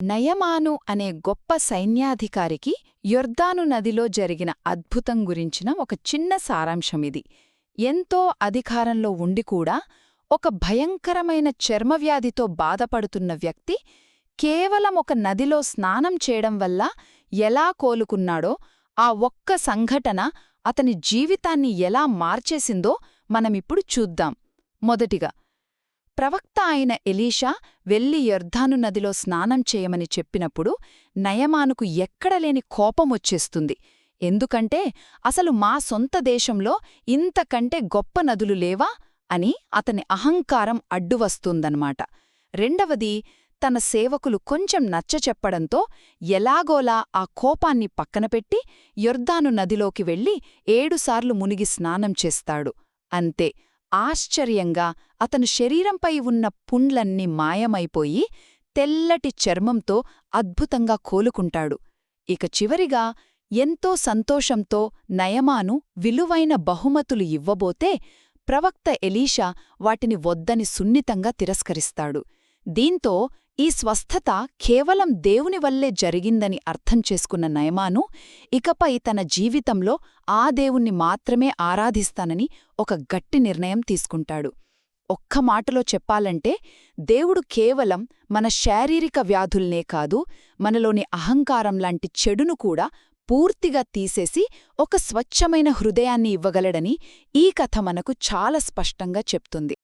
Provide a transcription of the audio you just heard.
నయమాను అనే గొప్ప సైన్యాధికారికి యొర్దాను నదిలో జరిగిన అద్భుతం గురించిన ఒక చిన్న సారాంశమిది. ఎంతో అధికారంలో ఉండి కూడా ఒక భయంకరమైన చర్మవ్యాధితో బాధపడుతున్న వ్యక్తి కేవలం ఒక నదిలో స్నానం చేయడం వల్ల ఎలా కోలుకున్నాడో, ఆ ఒక్క సంఘటన అతని జీవితాన్ని ఎలా మార్చేసిందో మనమిప్పుడు చూద్దాం. మొదటిగా, ప్రవక్త అయిన ఎలీషా వెళ్లి యొర్దాను నదిలో స్నానం చేయమని చెప్పినప్పుడు నయమానుకు ఎక్కడలేని కోపమొచ్చేస్తుంది. ఎందుకంటే అసలు మా సొంత దేశంలో ఇంతకంటే గొప్ప నదులు లేవా అని అతని అహంకారం అడ్డువస్తుందన్నమాట. రెండవది, తన సేవకులు కొంచెం నచ్చచెప్పడంతో ఎలాగోలా ఆ కోపాన్ని పక్కనపెట్టి యొర్దాను నదిలోకి వెళ్లి 7 సార్లు మునిగి స్నానం చేస్తాడు. అంతే, ఆశ్చర్యంగా అతను శరీరంపై ఉన్న పుండ్లన్నీ మాయమైపోయి తెల్లటి చర్మంతో అద్భుతంగా కోలుకుంటాడు. ఇక చివరిగా, ఎంతో సంతోషంతో నయమాను విలువైన బహుమతులు ఇవ్వబోతే ప్రవక్త ఎలీషా వాటిని వద్దని సున్నితంగా తిరస్కరిస్తాడు. దీంతో ఈ స్వస్థత కేవలం దేవుని వల్లే జరిగిందని అర్థం చేసుకున్న నయమాను ఇకపై తన జీవితంలో ఆ దేవుణ్ణి మాత్రమే ఆరాధిస్తానని ఒక గట్టి నిర్ణయం తీసుకుంటాడు. ఒక్క మాటలో చెప్పాలంటే, దేవుడు కేవలం మన శారీరక వ్యాధుల్నే కాదు, మనలోని అహంకారంలాంటి చెడును కూడా పూర్తిగా తీసేసి ఒక స్వచ్ఛమైన హృదయాన్ని ఇవ్వగలడని ఈ కథ మనకు చాలా స్పష్టంగా చెప్తుంది.